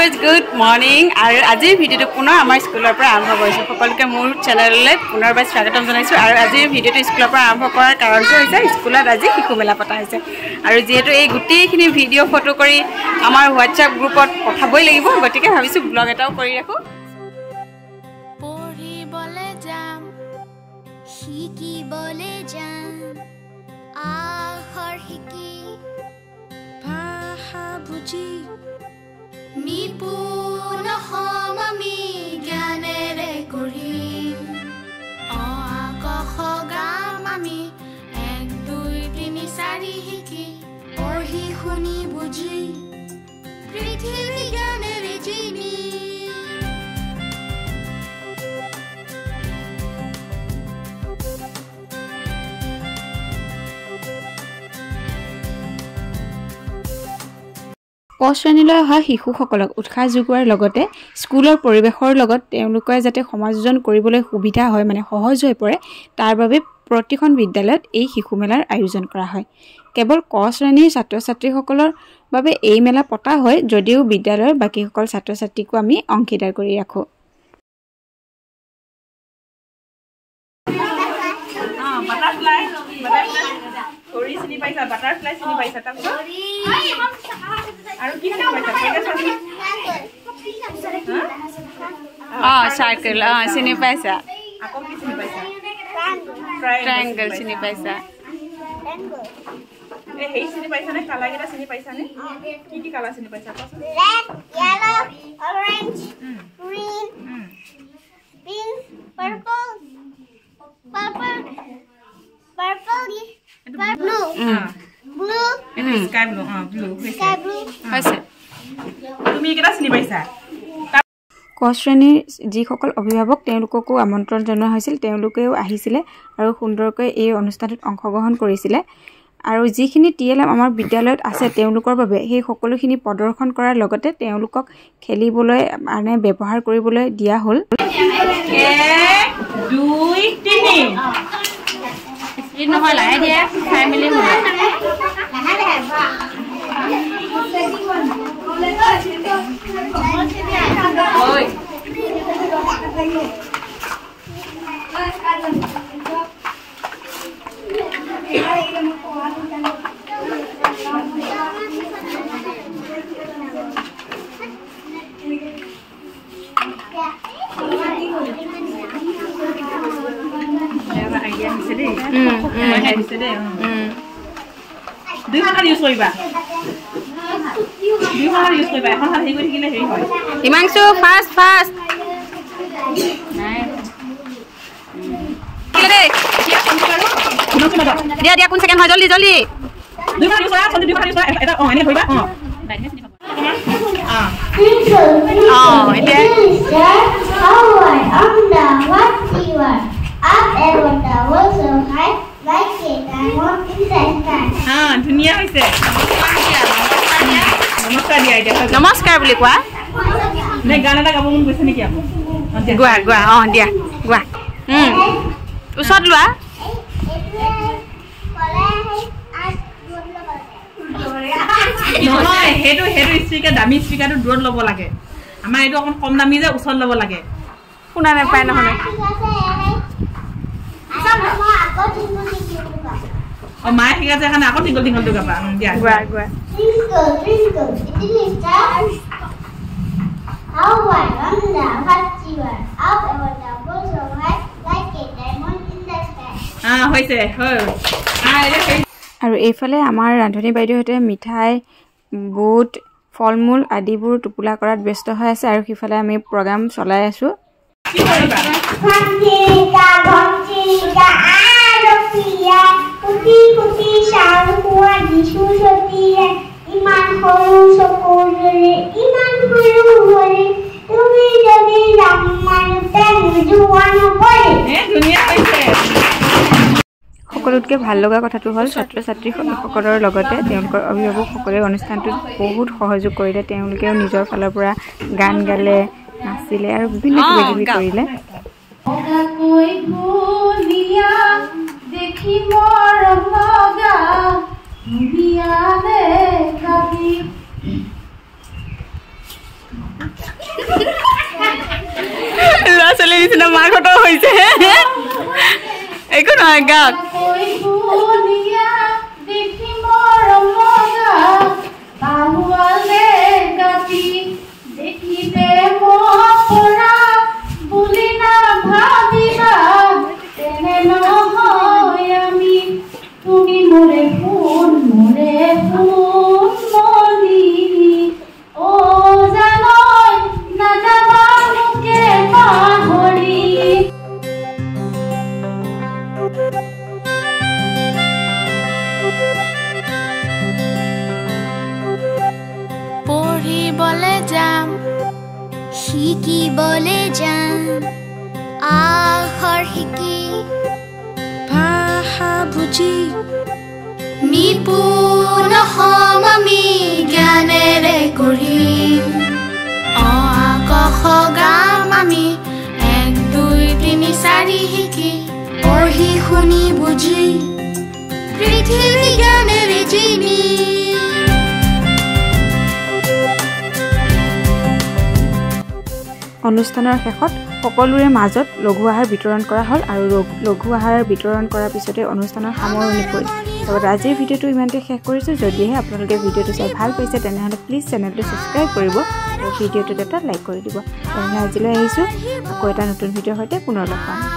viewers good morning আৰু আজিৰ ভিডিঅ'টো পুনৰ আমাৰ স্কুলৰ পৰা আৰম্ভ কৰিছোঁ সকলোকে মোৰ চেনেললৈ পুনৰবাৰ স্বাগতম জনাইছোঁ আৰু আজিৰ ভিডিঅ'টো স্কুলৰ পৰা আৰম্ভ কৰাৰ কাৰণটো হৈছে স্কুলত আজি শিশু মেলা পতা হৈছে আৰু যেহেতু এই গোটেইখিনি ভিডিঅ' ফটো কৰি আমাৰ হোৱাটছআপ গ্ৰুপত পঠাবই লাগিব গতিকে ভাবিছোঁ ব্লগ এটাও কৰি ৰাখোঁ পঢ়িবলৈ যাম শিকিবলৈ যাম আখৰ শিকি ভাষা বুজি নিপুণ হ'ম আমি জ্ঞানেৰে কৰিম অ আ ক খ গাম আমি 1 2 3 4 শিকি পঢ়ি শুনি বুজি পৃথিৱী জ্ঞানেৰে জিনি ক শ্ৰেণীলৈ অহা শিশুসকলক উৎসাহ যোগোৱাৰ লগতে স্কুলৰ পৰিৱেশৰ লগত তেওঁলোকে যাতে সমাযোজন কৰিবলৈ সুবিধা হয় মানে সহজ হৈ পৰে তাৰ বাবে প্ৰতিখন বিদ্যালয়ত এই শিশু মেলাৰ আয়োজন কৰা হয় কেৱল ক শ্ৰেণীৰ ছাত্ৰ-ছাত্ৰীসকলৰ বাবে এই মেলা পতা হয় যদিও বিদ্যালয়ৰ বাকীসকল ছাত্ৰ-ছাত্ৰীকো আমি অংশীদাৰ কৰি ৰাখোঁ বাটাৰফ্লাই কৰি চিনি পাইছা বাটাৰফ্লাই চিনি পাইছা তাৰ আৰু কি চিনি পাইছা চাৰ্কেল চিনি পাইছা আকৌ কি চিনি পাইছা ট্ৰায়াঙ্গল চিনি পাইছা এই হেই চিনি পাইছা নে কালাৰ কেইটা চিনি পাইছা নে কি কালাৰ চিনি পাইছা কোৱাচোন red yellow orange green pink purple blue sky blue blue sky blue হৈছে তুমি কেইটা চিনি পাইছা ক শ্ৰেণীৰ যিসকল অভিভাৱক তেওঁলোককো আমন্ত্ৰণ জনোৱা হৈছিল তেওঁলোকেও আহিছিলে আৰু সুন্দৰকৈ এই অনুষ্ঠানত অংশগ্ৰহণ কৰিছিলে আৰু যিখিনি টিএলএম আমাৰ বিদ্যালয়ত আছে তেওঁলোকৰ বাবে সেই সকলোখিনি প্ৰদৰ্শন কৰাৰ লগতে তেওঁলোকক খেলিবলৈ মানে ব্যৱহাৰ কৰিবলৈ দিয়া হ'ল 1 2 3 স্পিড নহয় লাহে দিয়ে ফ্যামিলি হয় ঐ আইডিয়া হৈছে দেই হৈছে দেই দুই হাত ইউজ কৰিবা দুই হাত ইউজ কৰিবা এখন হাত হেৰি কৰি থাকিলে হেৰি হয় হিমাংশু ফাষ্ট নাই দিয়া দিয়া কোন সেকেন্ড হয় জলদি জলদি দুই হাত ইউজ কৰা দুই হাত ইউজ কৰা এটা এনে ধৰিবা এতিয়া ধুনীয়া হৈছে নমস্কাৰ দিয়া এতিয়া নমস্কাৰ বুলি কোৱা নে গান এটা গাব মন গৈছে নেকি আকৌ গোৱা গোৱা দিয়া গোৱা ওচৰত লোৱা নহয় সেইটো স্পিকাৰ দামী স্পিকাৰটো দূৰত ল'ব লাগে আমাৰ এইটো অকণ কম দামী যে ওচৰত ল'ব লাগে শুনা নাপায় নহয় মায়ে শিকাইছে কাৰণে আকৌ টিংগল টিংগলটো গাবা দিয়া গোৱা গোৱা হৈছে আৰু এইফালে আমাৰ ৰান্ধনী বাইদেউহঁতে মিঠাই বুট ফল মূল আদিবোৰ টোপোলা কৰাত ব্যস্ত হৈ আছে আৰু সিফালে আমি প্ৰগ্ৰাম চলাই আছোঁ কি কৰিবা ধুনীয়া হৈছে সকলোতকৈ ভাল লগা কথাটো হ'ল ছাত্ৰ ছাত্ৰীসকলৰ লগতে তেওঁলোকৰ অভিভাৱকসকলে অনুষ্ঠানটোত বহুত সহযোগ কৰিলে তেওঁলোকেও নিজৰ ফালৰ পৰা গান গালে নাচিলে আৰু বিভিন্ন কিবা কিবি কৰিলে একো নহয় গাওক পঢ়িবলে যাম শিকিবলে যাম আখৰ শিকি ভাষা বুজি নিপুণ হম আমি জ্ঞানেৰে কৰিম অ আ ক খ গাম আমি 1 2 3 4 শিকি পঢ়ি শুনি বুজি পৃথিৱী জ্ঞানেৰে জিনি অনুষ্ঠানৰ শেষত সকলোৰে মাজত লঘু আহাৰ বিতৰণ কৰা হ'ল আৰু লঘু আহাৰ বিতৰণ কৰাৰ পিছতে অনুষ্ঠানৰ সামৰণি পৰিল লগতে আজিৰ ভিডিঅ'টো ইমানতে শেষ কৰিছোঁ যদিহে আপোনালোকে ভিডিঅ'টো চাই ভাল পাইছে তেনেহ'লে প্লিজ চেনেলটো ছাবস্ক্ৰাইব কৰিব আৰু ভিডিঅ'টোত এটা লাইক কৰি দিব তেনেহ'লে আজিলৈ আহিছোঁ আকৌ এটা নতুন ভিডিঅ'ৰ সৈতে পুনৰ লগ পাম